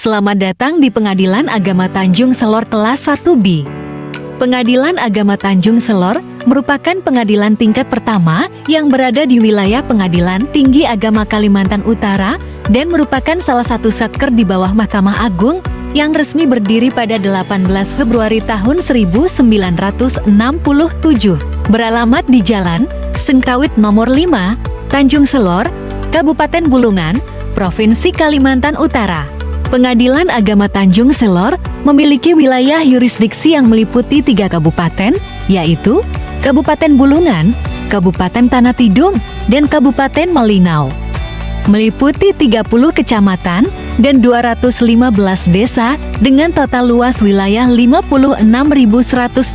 Selamat datang di Pengadilan Agama Tanjung Selor kelas 1B. Pengadilan Agama Tanjung Selor merupakan pengadilan tingkat pertama yang berada di wilayah Pengadilan Tinggi Agama Kalimantan Utara dan merupakan salah satu satker di bawah Mahkamah Agung yang resmi berdiri pada 18 Februari tahun 1967. Beralamat di Jalan Sengkawit nomor 5, Tanjung Selor, Kabupaten Bulungan, Provinsi Kalimantan Utara. Pengadilan Agama Tanjung Selor memiliki wilayah yurisdiksi yang meliputi 3 kabupaten, yaitu Kabupaten Bulungan, Kabupaten Tanah Tidung, dan Kabupaten Malinau. Meliputi 30 kecamatan dan 215 desa dengan total luas wilayah 56.125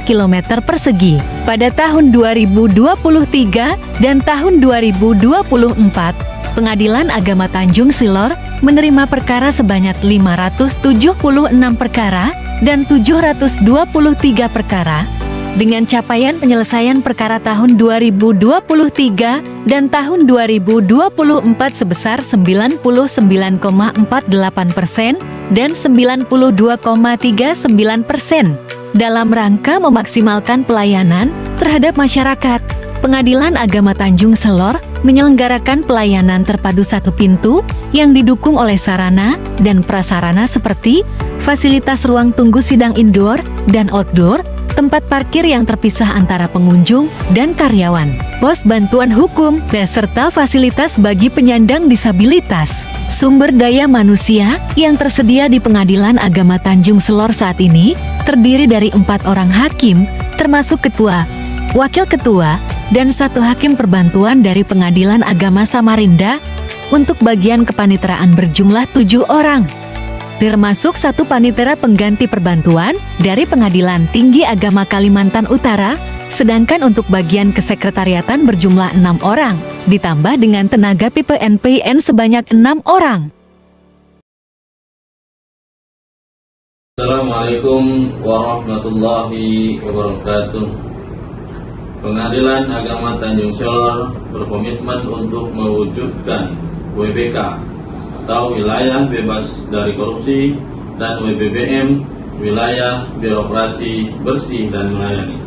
km persegi. Pada tahun 2023 dan tahun 2024, Pengadilan Agama Tanjung Selor menerima perkara sebanyak 576 perkara dan 723 perkara, dengan capaian penyelesaian perkara tahun 2023 dan tahun 2024 sebesar 99,48% dan 92,39%. Dalam rangka memaksimalkan pelayanan terhadap masyarakat, Pengadilan Agama Tanjung Selor menyelenggarakan pelayanan terpadu satu pintu yang didukung oleh sarana dan prasarana seperti fasilitas ruang tunggu sidang indoor dan outdoor, tempat parkir yang terpisah antara pengunjung dan karyawan, pos bantuan hukum, dan serta fasilitas bagi penyandang disabilitas. Sumber daya manusia yang tersedia di Pengadilan Agama Tanjung Selor saat ini terdiri dari 4 orang hakim, termasuk ketua, wakil ketua, dan 1 hakim perbantuan dari Pengadilan Agama Samarinda. Untuk bagian kepaniteraan berjumlah 7 orang, termasuk 1 panitera pengganti perbantuan dari Pengadilan Tinggi Agama Kalimantan Utara, sedangkan untuk bagian kesekretariatan berjumlah 6 orang, ditambah dengan tenaga PPN sebanyak 6 orang. Assalamualaikum warahmatullahi wabarakatuh. Pengadilan Agama Tanjung Selor berkomitmen untuk mewujudkan WBK atau Wilayah Bebas dari Korupsi dan WBBM, Wilayah Birokrasi Bersih dan Melayani.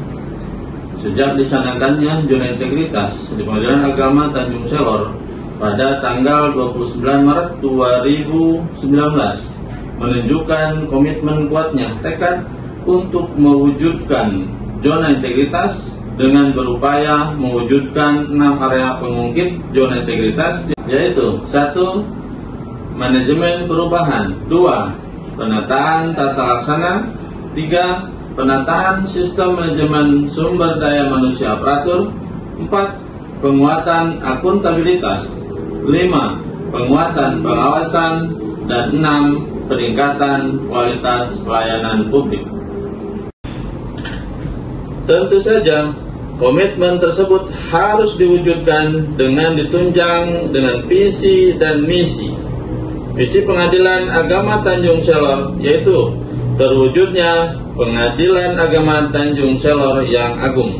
Sejak dicanangkannya zona integritas di Pengadilan Agama Tanjung Selor pada tanggal 29 Maret 2019 menunjukkan komitmen kuatnya tekad untuk mewujudkan zona integritas dengan berupaya mewujudkan 6 area pengungkit zona integritas, yaitu 1. Manajemen perubahan, 2. Penataan tata laksana, 3. Penataan sistem manajemen sumber daya manusia aparatur, 4. Penguatan akuntabilitas, 5. Penguatan pengawasan, dan 6. Peningkatan kualitas pelayanan publik. Tentu saja, komitmen tersebut harus diwujudkan dengan ditunjang dengan visi dan misi. Visi Pengadilan Agama Tanjung Selor yaitu terwujudnya Pengadilan Agama Tanjung Selor yang agung.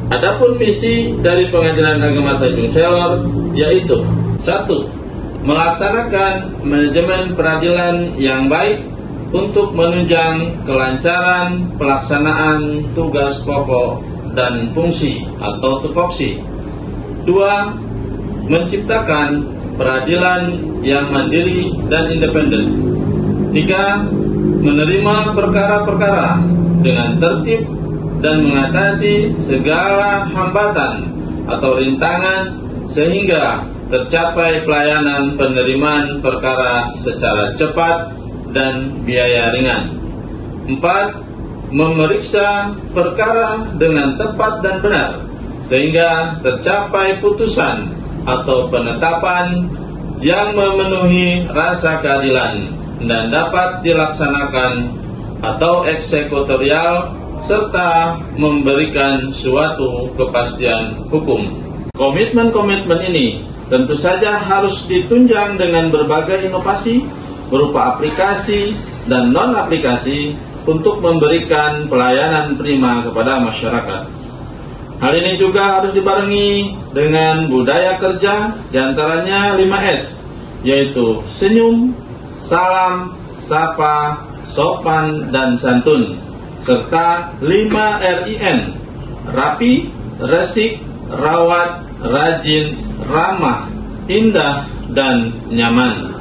Adapun misi dari Pengadilan Agama Tanjung Selor yaitu 1. Melaksanakan manajemen peradilan yang baik untuk menunjang kelancaran pelaksanaan tugas pokok dan fungsi atau tupoksi. 2. Menciptakan peradilan yang mandiri dan independen. 3. Menerima perkara-perkara dengan tertib dan mengatasi segala hambatan atau rintangan sehingga tercapai pelayanan penerimaan perkara secara cepat dan biaya ringan. 4. Memeriksa perkara dengan tepat dan benar sehingga tercapai putusan atau penetapan yang memenuhi rasa keadilan dan dapat dilaksanakan atau eksekutorial serta memberikan suatu kepastian hukum. Komitmen-komitmen ini tentu saja harus ditunjang dengan berbagai inovasi berupa aplikasi dan non-aplikasi untuk memberikan pelayanan prima kepada masyarakat. Hal ini juga harus dibarengi dengan budaya kerja, diantaranya 5S, yaitu senyum, salam, sapa, sopan, dan santun, serta 5RIN, rapi, resik, rawat, rajin, ramah, indah, dan nyaman.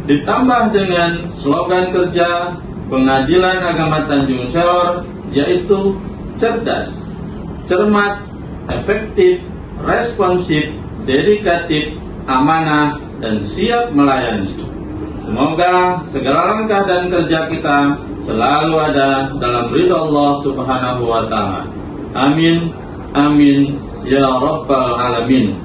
Ditambah dengan slogan kerja Pengadilan Agama Tanjung Selor, yaitu cerdas, cermat, efektif, responsif, dedikatif, amanah, dan siap melayani. Semoga segala langkah dan kerja kita selalu ada dalam ridha Allah Subhanahu wa Ta'ala. Amin, amin, ya Rabbal Alamin.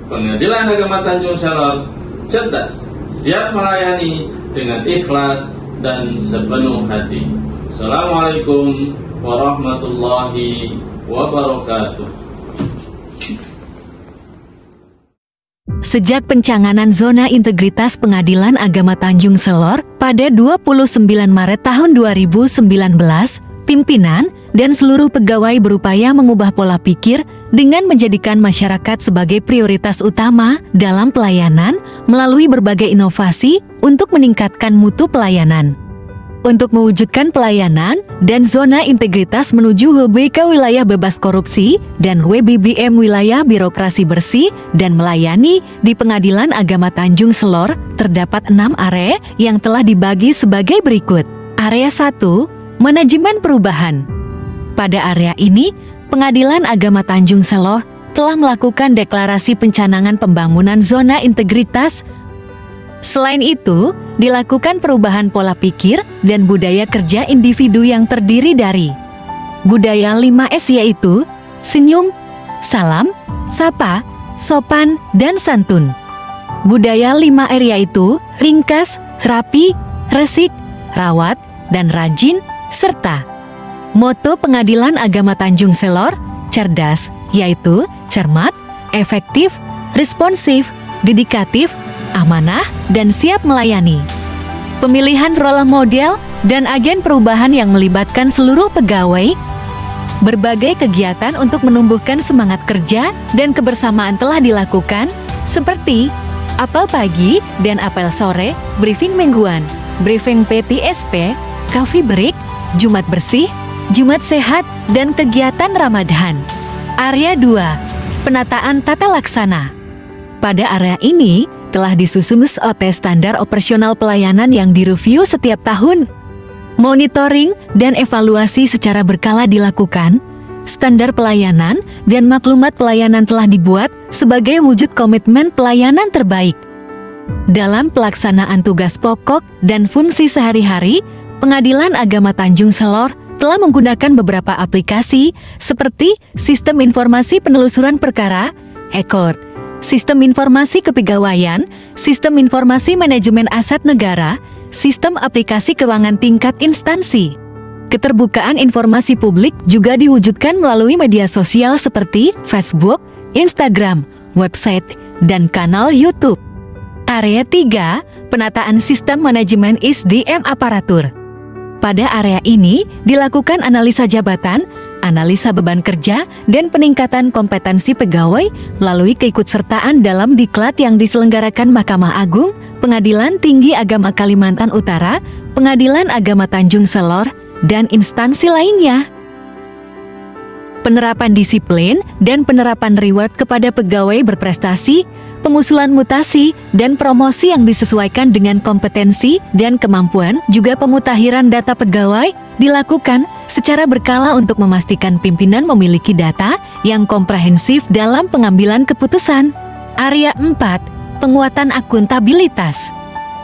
Pengadilan Agama Tanjung Selor, cerdas, siap melayani dengan ikhlas dan sepenuh hati. Assalamualaikum warahmatullahi wabarakatuh. Sejak pencanganan zona integritas Pengadilan Agama Tanjung Selor pada 29 Maret tahun 2019, pimpinan dan seluruh pegawai berupaya mengubah pola pikir dengan menjadikan masyarakat sebagai prioritas utama dalam pelayanan melalui berbagai inovasi untuk meningkatkan mutu pelayanan. Untuk mewujudkan pelayanan dan zona integritas menuju WBK Wilayah Bebas Korupsi dan WBBM Wilayah Birokrasi Bersih dan Melayani di Pengadilan Agama Tanjung Selor, terdapat 6 area yang telah dibagi sebagai berikut. Area 1, Manajemen Perubahan. Pada area ini, Pengadilan Agama Tanjung Selor telah melakukan deklarasi pencanangan pembangunan zona integritas. Selain itu, dilakukan perubahan pola pikir dan budaya kerja individu yang terdiri dari budaya 5S, yaitu senyum, salam, sapa, sopan, dan santun. Budaya 5R yaitu ringkas, rapi, resik, rawat, dan rajin, serta moto Pengadilan Agama Tanjung Selor, cerdas, yaitu cermat, efektif, responsif, dedikatif, amanah, dan siap melayani. Pemilihan role model dan agen perubahan yang melibatkan seluruh pegawai. Berbagai kegiatan untuk menumbuhkan semangat kerja dan kebersamaan telah dilakukan, seperti apel pagi dan apel sore, briefing mingguan, briefing PTSP, coffee break, Jumat bersih, Jumat sehat, dan kegiatan Ramadan. Area 2, Penataan Tata Laksana. Pada area ini, telah disusun SOP standar operasional pelayanan yang direview setiap tahun. Monitoring dan evaluasi secara berkala dilakukan. Standar pelayanan dan maklumat pelayanan telah dibuat sebagai wujud komitmen pelayanan terbaik. Dalam pelaksanaan tugas pokok dan fungsi sehari-hari, Pengadilan Agama Tanjung Selor telah menggunakan beberapa aplikasi seperti Sistem Informasi Penelusuran Perkara, EKOR, Sistem Informasi Kepegawaian, Sistem Informasi Manajemen Aset Negara, Sistem Aplikasi Keuangan tingkat instansi. Keterbukaan informasi publik juga diwujudkan melalui media sosial seperti Facebook, Instagram, website, dan kanal YouTube. Area 3, Penataan Sistem Manajemen SDM Aparatur. Pada area ini dilakukan analisa jabatan, analisa beban kerja, dan peningkatan kompetensi pegawai melalui keikutsertaan dalam diklat yang diselenggarakan Mahkamah Agung, Pengadilan Tinggi Agama Kalimantan Utara, Pengadilan Agama Tanjung Selor, dan instansi lainnya. penerapan disiplin dan penerapan reward kepada pegawai berprestasi, pengusulan mutasi dan promosi yang disesuaikan dengan kompetensi dan kemampuan, juga pemutakhiran data pegawai dilakukan secara berkala untuk memastikan pimpinan memiliki data yang komprehensif dalam pengambilan keputusan. Area 4, penguatan akuntabilitas.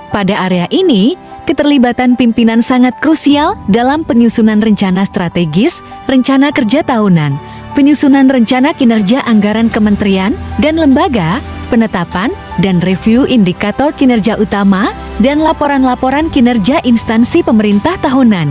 Pada area ini, keterlibatan pimpinan sangat krusial dalam penyusunan rencana strategis, rencana kerja tahunan, penyusunan rencana kinerja anggaran kementerian dan lembaga, penetapan dan review indikator kinerja utama, dan laporan-laporan kinerja instansi pemerintah tahunan.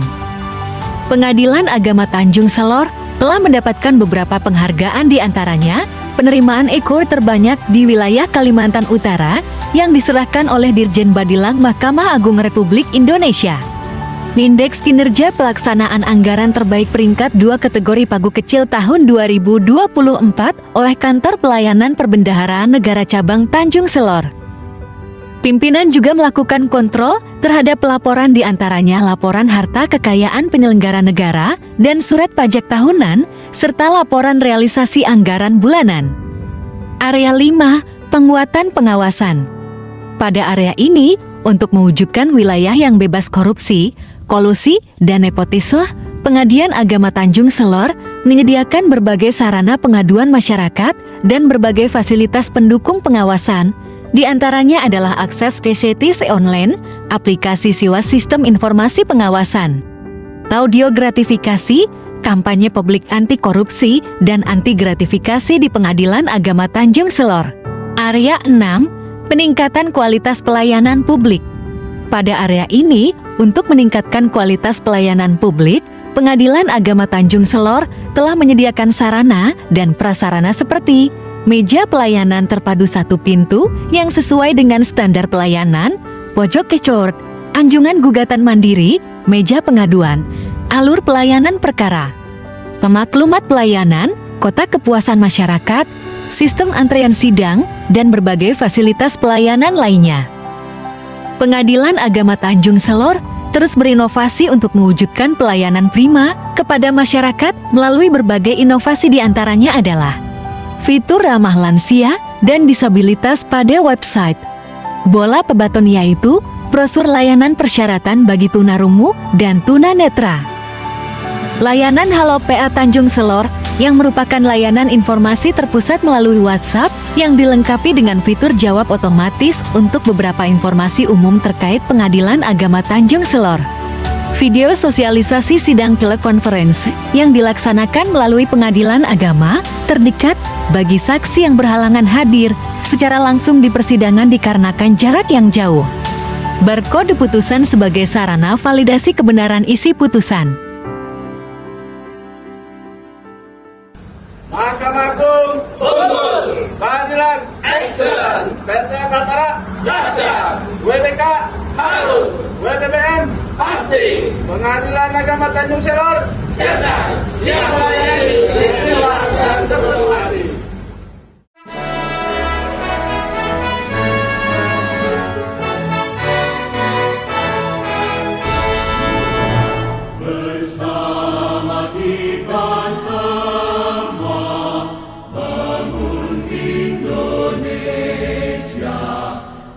Pengadilan Agama Tanjung Selor telah mendapatkan beberapa penghargaan, di antaranya penerimaan ekor terbanyak di wilayah Kalimantan Utara yang diserahkan oleh Dirjen Badilang Mahkamah Agung Republik Indonesia. Indeks Kinerja Pelaksanaan Anggaran Terbaik peringkat 2 kategori Pagu Kecil tahun 2024 oleh Kantor Pelayanan Perbendaharaan Negara Cabang Tanjung Selor. Pimpinan juga melakukan kontrol terhadap laporan, di antaranya laporan harta kekayaan penyelenggara negara dan surat pajak tahunan, serta laporan realisasi anggaran bulanan. Area 5, penguatan pengawasan. Pada area ini, untuk mewujudkan wilayah yang bebas korupsi, kolusi, dan nepotisme, Pengadilan Agama Tanjung Selor menyediakan berbagai sarana pengaduan masyarakat dan berbagai fasilitas pendukung pengawasan. Di antaranya adalah akses CCTV online, aplikasi SIWAS Sistem Informasi Pengawasan, audio gratifikasi, kampanye publik anti korupsi dan anti gratifikasi di Pengadilan Agama Tanjung Selor. Area 6, peningkatan kualitas pelayanan publik. Pada area ini, untuk meningkatkan kualitas pelayanan publik, Pengadilan Agama Tanjung Selor telah menyediakan sarana dan prasarana seperti meja pelayanan terpadu satu pintu yang sesuai dengan standar pelayanan, pojok keyboard, anjungan gugatan mandiri, meja pengaduan, alur pelayanan perkara, pemaklumat pelayanan, kotak kepuasan masyarakat, sistem antrean sidang, dan berbagai fasilitas pelayanan lainnya. Pengadilan Agama Tanjung Selor terus berinovasi untuk mewujudkan pelayanan prima kepada masyarakat melalui berbagai inovasi, di antaranya adalah fitur ramah lansia dan disabilitas pada website Bola Pebaton, yaitu brosur layanan persyaratan bagi tunarungu dan tunanetra. Layanan Halo PA Tanjung Selor yang merupakan layanan informasi terpusat melalui WhatsApp yang dilengkapi dengan fitur jawab otomatis untuk beberapa informasi umum terkait Pengadilan Agama Tanjung Selor. Video sosialisasi sidang telekonferensi yang dilaksanakan melalui Pengadilan Agama terdekat bagi saksi yang berhalangan hadir secara langsung di persidangan dikarenakan jarak yang jauh. Barkode putusan sebagai sarana validasi kebenaran isi putusan. Mahkamah Agung unggul, Pengadilan excellent, PT Kaltara dahsyat, WBK harus, WBBM pasti, Pengadilan Agama Tanjung Selor cerdas, siap melayani, ikhlas dan sepenuh hati. Bersama kita semua bangun Indonesia,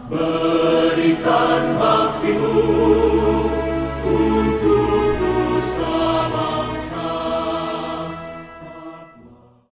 berikan bakti